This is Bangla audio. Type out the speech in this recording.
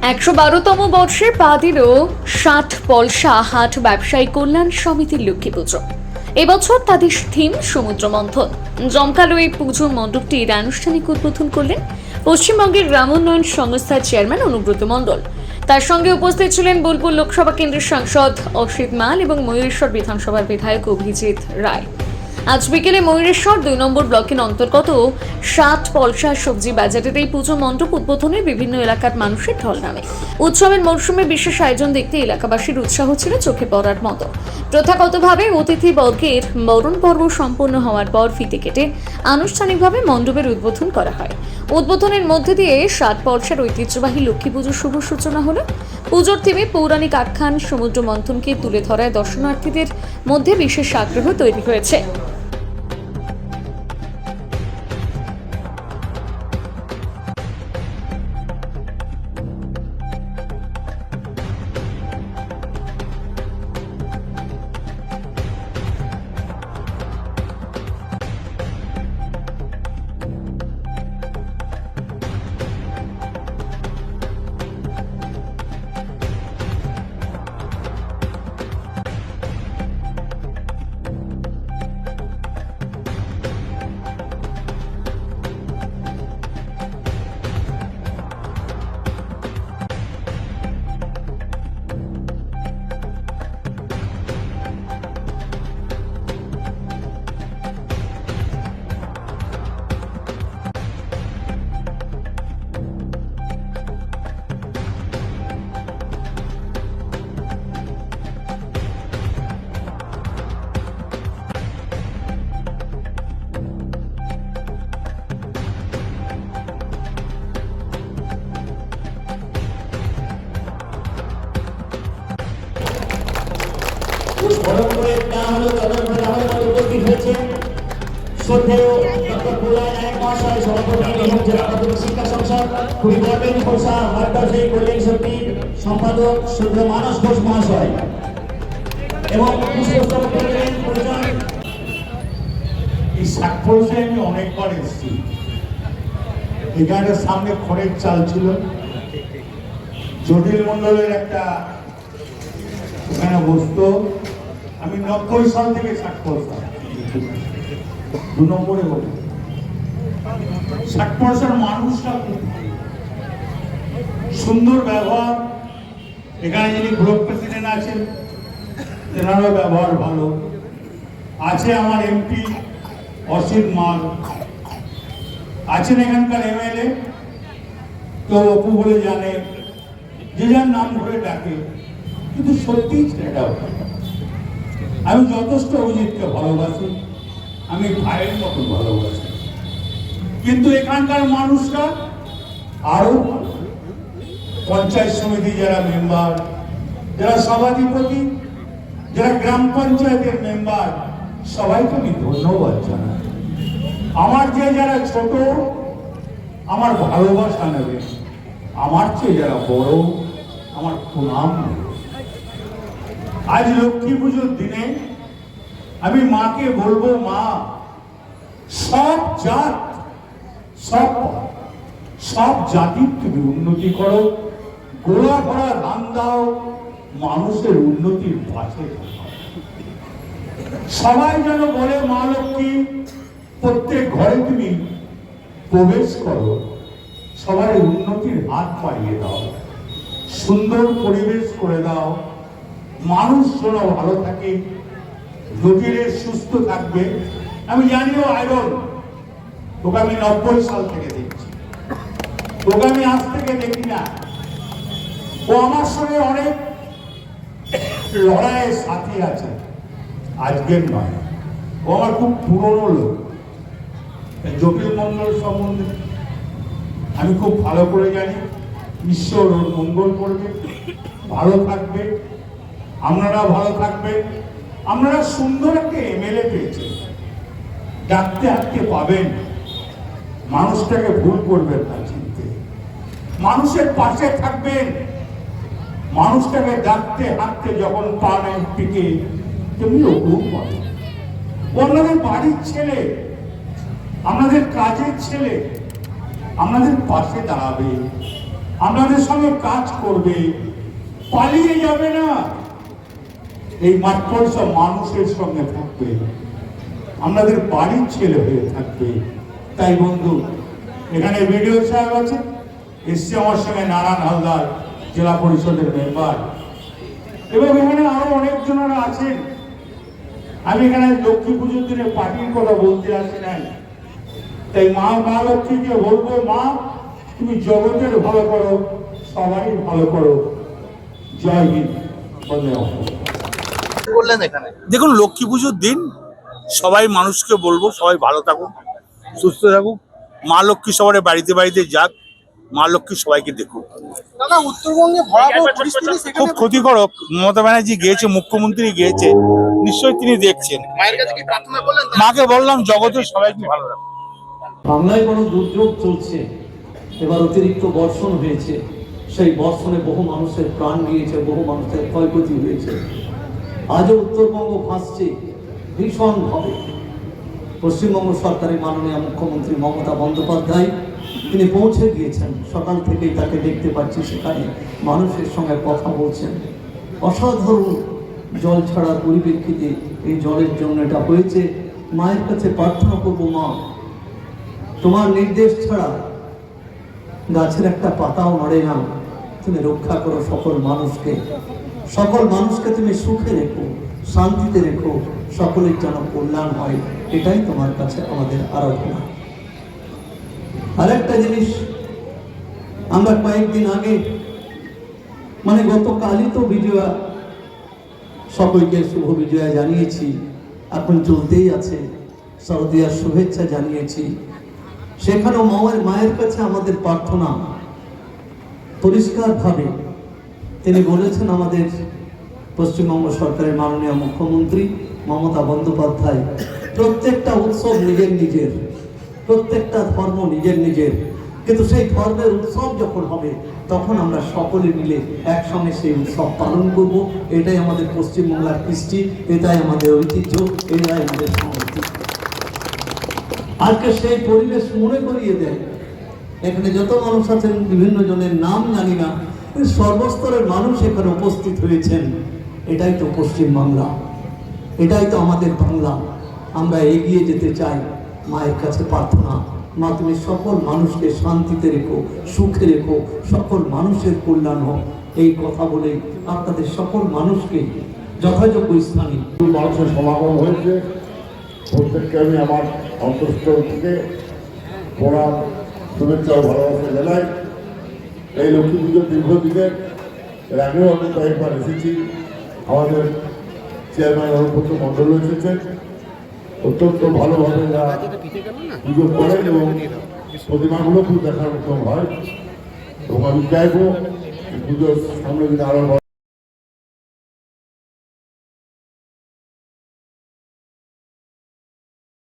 ১১২তম বর্ষে পা দিল ৬০ পলসা হাট ব্যবসায়ী কল্যাণ সমিতির লক্ষ্মী পুজো। এবছর তাদের থিম সমুদ্র মন্থন। জমকালো এই পুজো মণ্ডপটির আনুষ্ঠানিক উদ্বোধন করলেন পশ্চিমবঙ্গের গ্রামোন্নয়ন সংস্থার চেয়ারম্যান অনুব্রত মণ্ডল। তার সঙ্গে উপস্থিত ছিলেন বোলপুর লোকসভা কেন্দ্রের সাংসদ অসিত মাল এবং ময়ূরেশ্বর বিধানসভার বিধায়ক অভিজিৎ রায়। আজ বিকেলে ময়ূরেশ্বর ২ নম্বর ব্লকের অন্তর্গত ৬০ পলসা সবজি বাজারের এই পুজো মণ্ডপ উদ্বোধনে বিভিন্ন এলাকার মানুষের ঢল নামে। উৎসবের মরশুমে বিশেষ আয়োজন দেখতে এলাকাবাসীর উৎসাহ ছিল চোখে পড়ার মতো। প্রথাগতভাবে অতিথি বর্গের বরণ পর্ব সম্পন্ন হওয়ার পর ফিতে কেটে আনুষ্ঠানিকভাবে মণ্ডপের উদ্বোধন করা হয়। উদ্বোধনের মধ্যে দিয়ে ৬০ পলসার ঐতিহ্যবাহী লক্ষ্মী পুজোর শুভ সূচনা হলো। পুজোর থিমে পৌরাণিক আখ্যান সমুদ্র মন্থনকে তুলে ধরায় দর্শনার্থীদের মধ্যে বিশেষ আগ্রহ তৈরি হয়েছে। সম্পাদক শুদ্ধ মানস ঘোষ মহাশয় এবং এই সাক্ষরসায় আমি অনেকবার এসেছি। এখানে সামনে খড়ের চাল ছিল, জটিল মন্ডলের একটা এখানে বসতো। আমি ৯০ সাল থেকে সাক্ষরসা ২ নম্বরে বলি। সাক্ষরসার মানুষটা খুব সুন্দর ব্যবহার। এখানে যিনি ব্লক প্রেসিডেন্ট আছেন তেনারও ব্যবহার ভালো আছে। আমার এমপি অসিত মাল আছেন, এখানকার এমএলএ তো অপু বলে জানে, যে যার নাম ধরে ডাকে, কিন্তু সত্যি ছেলেটাও আমি যথেষ্ট অভিজিৎকে ভালোবাসি, আমি ভাইয়ের মতো ভালোবাসি। কিন্তু এখানকার মানুষরা আরো পঞ্চায়েত সমিতি যারা মেম্বার, যারা সভাধিপতি, যারা গ্রাম পঞ্চায়েতের মেম্বার, সবাইকে আমি ধন্যবাদ জানাই। আমার যে যারা ছোট আমার ভালোবাসা নেবে, আমার চেয়ে যারা বড় আমার প্রণাম নেবে। আজ লক্ষ্মী পুজোর দিনে আমি মাকে বলবো, মা সব জাত সব জাতির তুমি উন্নতি করো, গোলা ভরা ধান দাও, মানুষের উন্নতির পাশে সবাই যেন বলে, মা লক্ষ্মী প্রত্যেক ঘরে তুমি প্রবেশ করো, সবাই উন্নতির হাত বাড়িয়ে দাও, সুন্দর পরিবেশ করে দাও, মানুষ যেন ভালো থাকে, জটিলে সুস্থ থাকবে। আমি জানিও আইরন তোকে আমি ৯০ সাল থেকে দেখছি, তোকে আমি আজ থেকে দেখি না। ও আমার সঙ্গে অনেক লড়াইয়ের সাথী আছে, আজকের নয়। ও আমার খুব পুরনো লোক। জটিল মন্ডল সম্বন্ধে আমি খুব ভালো করে জানি। ঈশ্বর ওর মঙ্গল করবে, ভালো থাকবে, আপনারা ভালো থাকবেন। আপনারা সুন্দর একটা এমএলএ পেয়েছেন, ডাকতে হাঁটতে পাবেন, মানুষটাকে ভুল করবেন না, চিনতে মানুষের পাশে থাকবেন, মানুষটাকে ডাকতে হাঁটতে যখন পান এমপিকে তেমনি ওকেও পাবেন। আপনাদের বাড়ির ছেলে, আপনাদের কাজের ছেলে, আপনাদের পাশে দাঁড়াবে, আপনাদের সঙ্গে কাজ করবে, পালিয়ে যাবে না। এই মাঠপর সব মানুষের সঙ্গে থাকবে, আপনাদের বাড়ির ছেলে হয়ে থাকবে। তাই বন্ধু, এখানে বিডিও সাহেব আছে, এসছে আমার সঙ্গে নারায়ণ হালদার, জেলা পরিষদের মেম্বার, এবং এখানে আরো অনেকজনেরা আছেন। আমি এখানে লক্ষ্মী পুজোর দিনে পার্টির কথা বলতে আসি নাই, তাই মা লক্ষ্মীকে বলবো, মা তুমি জগতের ভালো করো, সবারই ভালো করো। জয় হিন্দ, বন্দে মাতরম। বললেন এখানে দেখুন, লক্ষ্মী পুজোর দিন সবাই মানুষকে বলবো সবাই ভালো থাকুক, সুস্থ থাকুক, মা লক্ষ্মী সবার বাড়িতে বাড়িতে যাক, মা লক্ষ্মী সবাইকে দেখুক। দাদা, উত্তরবঙ্গে ভয়াবহ পরিস্থিতি, খুব সেখানে ক্ষতিকারক। মমতা ব্যানার্জি গিয়েছে, মুখ্যমন্ত্রী গিয়েছে, নিশ্চয়ই তিনি দেখছেন। মায়ের কাছে কি প্রার্থনা করলেন? মাকে বললাম জগতের সবাইকে ভালো রাখো। বাংলায় বড় দুর্যোগ চলছে, এবার অতিরিক্ত বর্ষণ হয়েছে, সেই বর্ষণে বহু মানুষের প্রাণ গিয়েছে, বহু মানুষের ক্ষয়ক্ষতি হয়েছে। আজও উত্তরবঙ্গ ভাসছে ভীষণভাবে। পশ্চিমবঙ্গ সরকারের মাননীয় মুখ্যমন্ত্রী মমতা বন্দ্যোপাধ্যায় তিনি পৌঁছে গিয়েছেন, সকাল থেকেই তাকে দেখতে পাচ্ছি সেখানে মানুষের সঙ্গে কথা বলছেন। অসাধারণ জল ছাড়ার পরিপ্রেক্ষিতে এই জলের জন্য এটা হয়েছে। মায়ের কাছে প্রার্থনা করবো, মা তোমার নির্দেশ ছাড়া গাছের একটা পাতাও নড়ে না, তুমি রক্ষা করো সকল মানুষকে তুমি সুখে রেখো, শান্তিতে রেখো, সকলের যেন কল্যাণ হয়, এটাই তোমার কাছে আমাদের আরাধনা। আরেকটা জিনিস, আমরা কয়েকদিন আগে গতকালই তো বিজয়া, সকলকে শুভ বিজয়া জানিয়েছি, এখন চলতেই আছে, শারদীয়ার শুভেচ্ছা জানিয়েছি। সেখানেও মায়ের কাছে আমাদের প্রার্থনা পরিষ্কারভাবে তিনি বলেছেন, আমাদের পশ্চিমবঙ্গ সরকারের মাননীয় মুখ্যমন্ত্রী মমতা বন্দ্যোপাধ্যায়, প্রত্যেকটা উৎসব নিজের, প্রত্যেকটা ধর্ম নিজের, কিন্তু সেই ধর্মের উৎসব যখন হবে তখন আমরা সকলে মিলে একসঙ্গে সেই উৎসব পালন করব। এটাই আমাদের পশ্চিমবাংলার কৃষ্টি, এটাই আমাদের ঐতিহ্য, এটাই আমাদের সংস্কৃতি। আজকে সেই পরিবেশ মনে করিয়ে দেয়। এখানে যত মানুষ আছেন, বিভিন্ন জনের নাম জানি না, সর্বস্তরের মানুষ এখানে উপস্থিত হয়েছেন। এটাই তো পশ্চিম বাংলা, এটাই তো আমাদের বাংলা। আমরা এগিয়ে যেতে চাই। মায়ের কাছে প্রার্থনা, মা তুমি সকল মানুষকে শান্তিতে রেখো, সুখে রেখো, সকল মানুষের কল্যাণ হোক। এই কথা বলে আপনাদের সকল মানুষকে যথাযোগ্য স্থানে মানুষের সমাগম হয়েছে, প্রত্যেককে আমি আমার অন্তঃস্থল থেকে প্রণাম, শুভেচ্ছা ও ভালোবাসা জানাই। এই লক্ষ্মী পুজোর দীর্ঘদিনের, এর আগেও আমি কয়েকবার এসেছি। আমাদের চেয়ারম্যান অনুপত্র মণ্ডল এসেছেন, অত্যন্ত ভালোভাবে এরা পুজো করেন এবং প্রতিমাগুলো খুব দেখার মতো হয়। এবং আমি চাইবো পুজোর সামনে দিন আরো